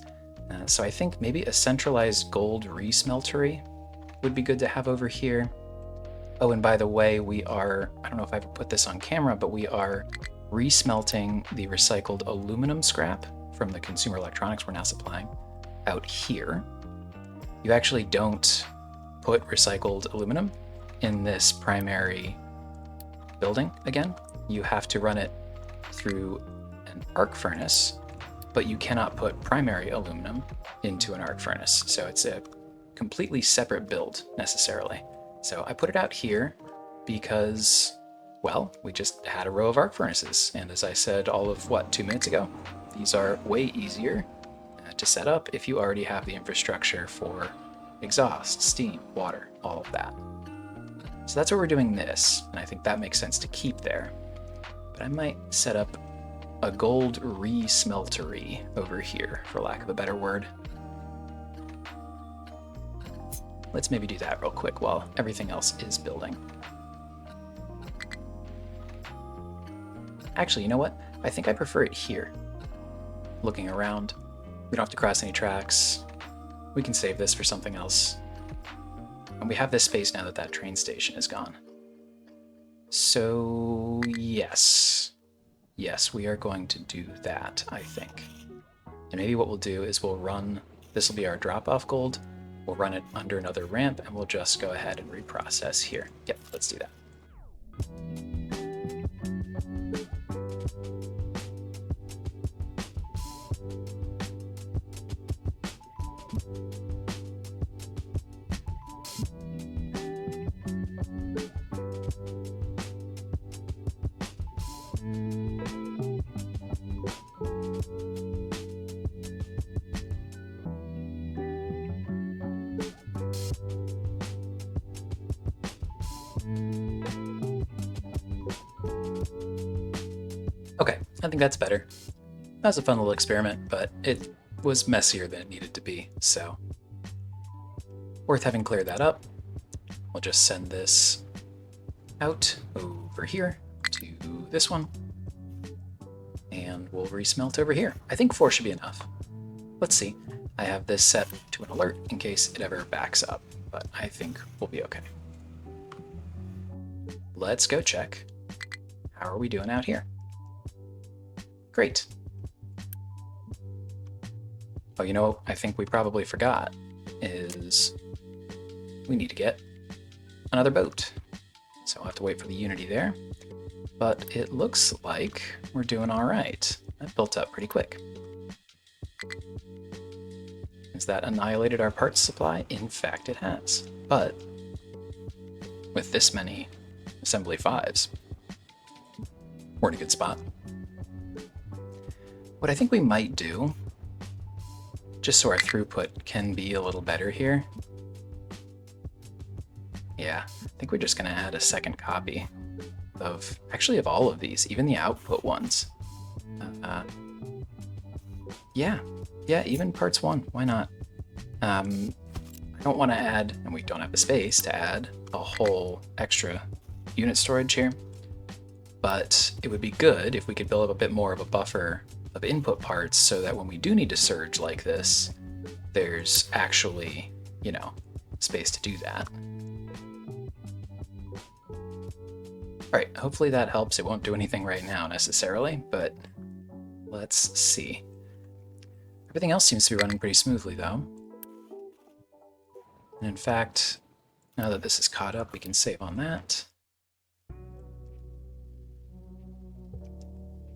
So I think maybe a centralized gold resmeltery would be good to have over here. Oh, and by the way, I don't know if I ever put this on camera, but we are resmelting the recycled aluminum scrap from the consumer electronics we're now supplying out here. You actually don't put recycled aluminum in this primary building again. You have to run it through an arc furnace, but you cannot put primary aluminum into an arc furnace. So it's a completely separate build necessarily. So I put it out here because, well, we just had a row of arc furnaces. And as I said all of 2 minutes ago, these are way easier to set up if you already have the infrastructure for exhaust, steam, water, all of that. So that's where we're doing this. And I think that makes sense to keep there. But I might set up a gold re-smeltery over here, for lack of a better word. Let's maybe do that real quick while everything else is building. Actually, you know what? I think I prefer it here. Looking around, we don't have to cross any tracks. We can save this for something else. And we have this space now that that train station is gone. So yes, we are going to do that, I think. And maybe what we'll do is this will be our drop-off gold. We'll run it under another ramp and we'll just go ahead and reprocess here. Yep, let's do that. Okay, I think that's better. That was a fun little experiment, but it was messier than it needed to be, so worth having cleared that up. We'll just send this out over here to this one, and we'll resmelt over here. I think 4 should be enough. Let's see. I have this set to an alert in case it ever backs up, but I think we'll be okay. Let's go check. How are we doing out here? Great. Oh, you know, I think we probably forgot is we need to get another boat. So I'll have to wait for the Unity there. But it looks like we're doing all right. That built up pretty quick. Has that annihilated our parts supply? In fact, it has. But with this many assembly 5s, we're in a good spot. What I think we might do, just so our throughput can be a little better here. Yeah, I think we're just gonna add a second copy of all of these, even the output ones. Yeah, even parts 1, why not? I don't want to add, and we don't have the space to add a whole extra unit storage here, but it would be good if we could build up a bit more of a buffer of input parts so that when we do need to surge like this, there's actually, space to do that. All right, hopefully that helps. It won't do anything right now necessarily, but let's see. Everything else seems to be running pretty smoothly though. And in fact, now that this is caught up, we can save on that.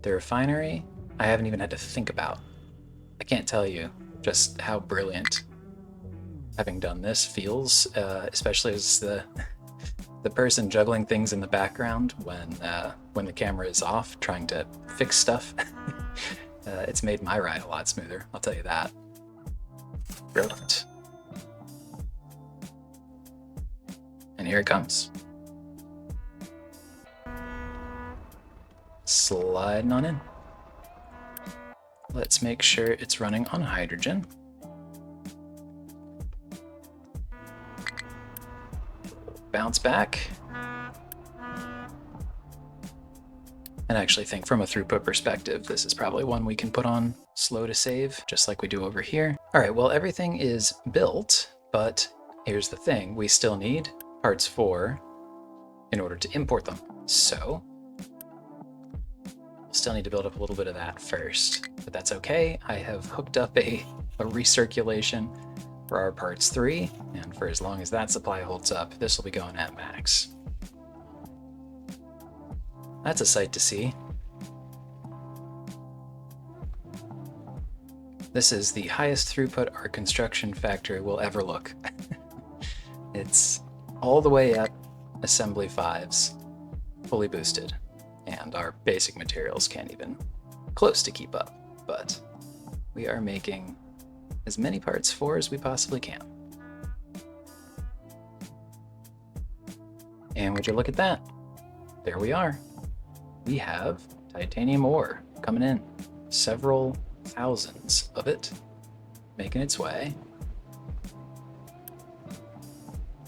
The refinery, I haven't even had to think about. I can't tell you just how brilliant having done this feels, especially as the person juggling things in the background when the camera is off, trying to fix stuff. It's made my ride a lot smoother, I'll tell you that. Brilliant. And here it comes. Sliding on in. Let's make sure it's running on hydrogen. Bounce back. And I actually think from a throughput perspective, this is probably one we can put on slow to save, just like we do over here. All right, well, everything is built, but here's the thing. We still need parts 4 in order to import them. So we'll still need to build up a little bit of that first, but that's okay. I have hooked up a recirculation for our parts 3, and for as long as that supply holds up, this will be going at max. That's a sight to see. This is the highest throughput our construction factory will ever look. It's all the way up assembly 5s, fully boosted, and our basic materials can't even close to keep up, but we are making as many parts 4 as we possibly can. And would you look at that? There we are. We have titanium ore coming in. Several thousands of it making its way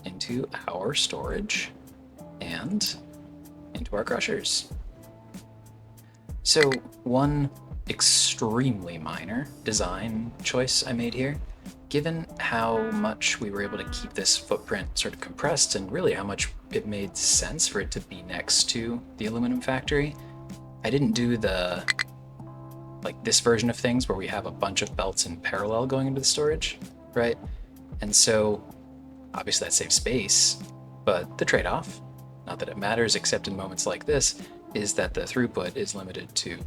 into our storage and into our crushers. So one extremely minor design choice I made here, given how much we were able to keep this footprint sort of compressed and really how much it made sense for it to be next to the aluminum factory, I didn't do this version of things where we have a bunch of belts in parallel going into the storage, right? And so obviously that saves space, but the trade-off, not that it matters except in moments like this, is that the throughput is limited to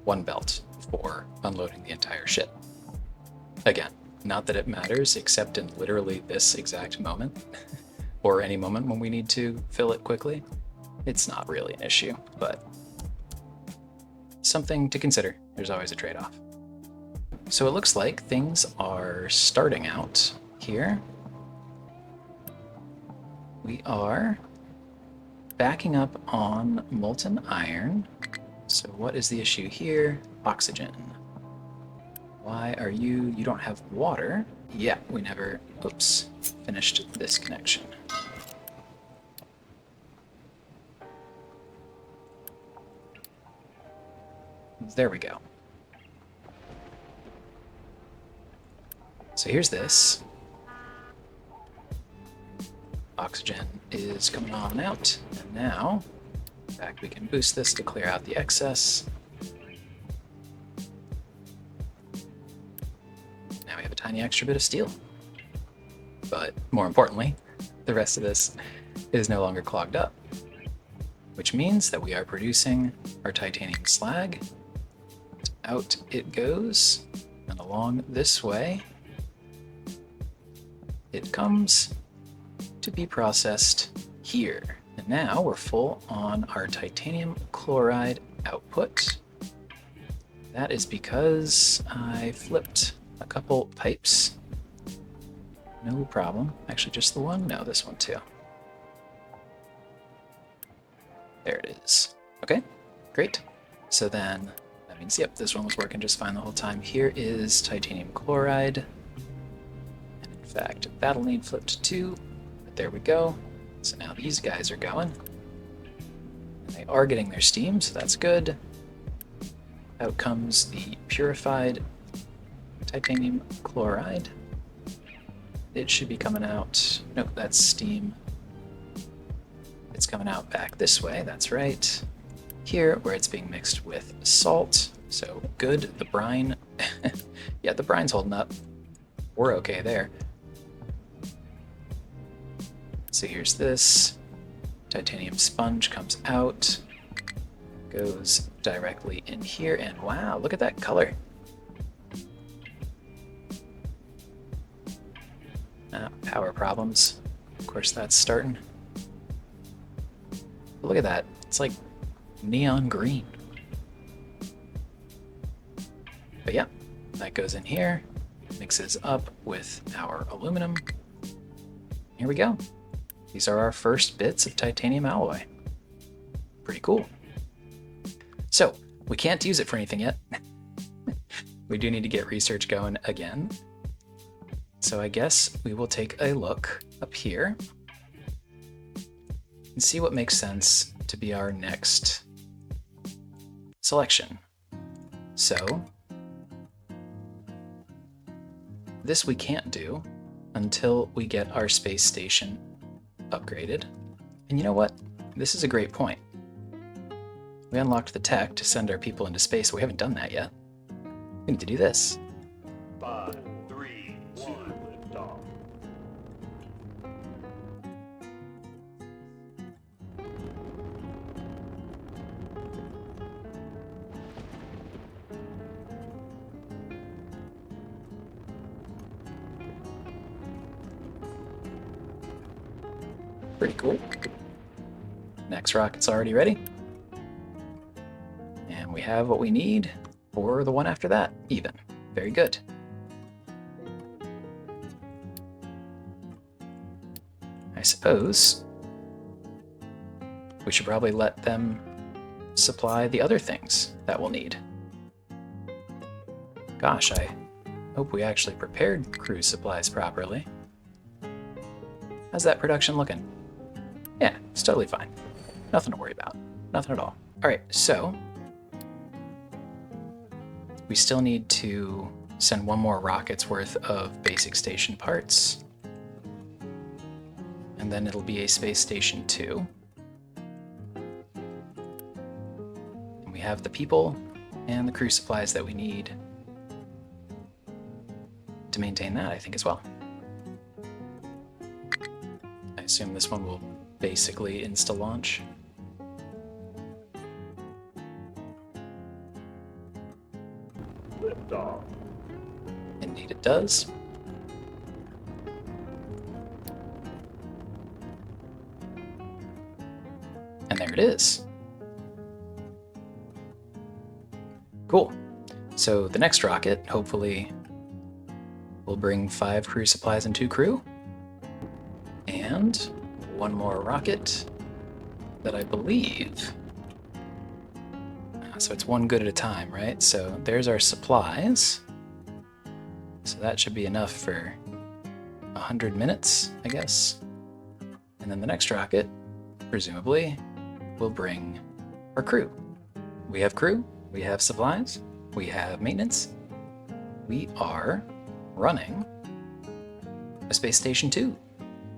1 belt for unloading the entire ship. Again, not that it matters except in literally this exact moment, or any moment when we need to fill it quickly. It's not really an issue, but something to consider. There's always a trade-off. So it looks like things are starting out here. We are backing up on molten iron. So what is the issue here? Oxygen. Why are you don't have water? Yeah, we never, oops, finished this connection. There we go. So here's this. Oxygen is coming on out, and now, in fact, we can boost this to clear out the excess. Now we have a tiny extra bit of steel. But more importantly, the rest of this is no longer clogged up, which means that we are producing our titanium slag. Out it goes, and along this way, it comes to be processed here. And now we're full on our titanium chloride output. That is because I flipped a couple pipes. No problem. Actually, just the one? No, this one too. There it is. Okay, great. So then that means, yep, this one was working just fine the whole time. Here is titanium chloride. And in fact, that'll need flipped too. But there we go. So now these guys are going. And they are getting their steam, so that's good. Out comes the purified titanium chloride. It should be coming out. Nope, that's steam. It's coming out back this way, that's right. Here, where it's being mixed with salt. So good, the brine. Yeah, the brine's holding up. We're okay there. So here's this. Titanium sponge comes out, goes directly in here, and wow, look at that color. Power problems. Of course, that's starting. But look at that. It's like neon green. But yeah, that goes in here, mixes up with our aluminum. Here we go. These are our first bits of titanium alloy. Pretty cool. So, we can't use it for anything yet. We do need to get research going again. So I guess we will take a look up here and see what makes sense to be our next selection. So, this we can't do until we get our space station upgraded. And you know what? This is a great point. We unlocked the tech to send our people into space, so we haven't done that yet. We need to do this. 5, 3, 2, lift off. Pretty cool. Next rocket's already ready. And we have what we need for the one after that, even. Very good. I suppose we should probably let them supply the other things that we'll need. Gosh, I hope we actually prepared crew supplies properly. How's that production looking? Yeah, it's totally fine. Nothing to worry about. Nothing at all. All right, so we still need to send one more rocket's worth of basic station parts. And then it'll be a space station 2. And we have the people and the crew supplies that we need to maintain that, I think, as well. I assume this one will basically insta-launch. Lift off. Indeed it does. And there it is. Cool. So the next rocket, hopefully, will bring 5 crew supplies and 2 crew. And one more rocket that I believe... So it's one good at a time, right? So there's our supplies. So that should be enough for 100 minutes, I guess. And then the next rocket, presumably, will bring our crew. We have crew, we have supplies, we have maintenance. We are running a space station 2.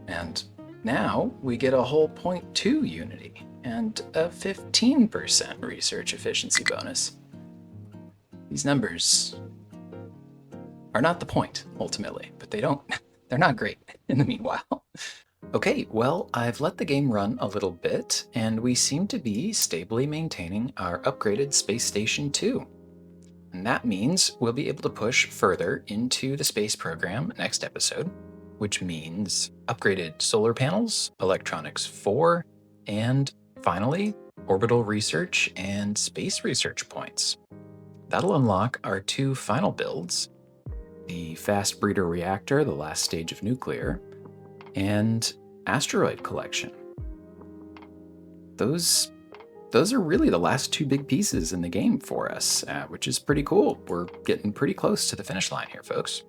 And now we get a whole 0.2 Unity and a 15% research efficiency bonus. These numbers are not the point, ultimately, but they're not great in the meanwhile. Okay, well, I've let the game run a little bit, and we seem to be stably maintaining our upgraded Space Station 2. And that means we'll be able to push further into the space program next episode, which means upgraded solar panels, electronics 4, and finally, orbital research and space research points. That'll unlock our 2 final builds, the fast breeder reactor, the last stage of nuclear, and asteroid collection. Those are really the last 2 big pieces in the game for us, which is pretty cool. We're getting pretty close to the finish line here, folks.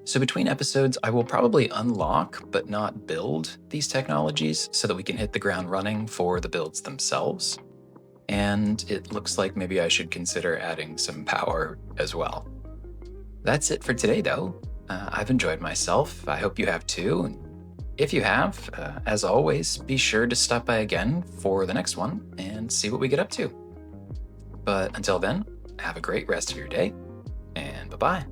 So between episodes, I will probably unlock but not build these technologies so that we can hit the ground running for the builds themselves. And it looks like maybe I should consider adding some power as well. That's it for today, though. I've enjoyed myself. I hope you have too. If you have, as always, be sure to stop by again for the next one and see what we get up to. But until then, have a great rest of your day, and bye-bye.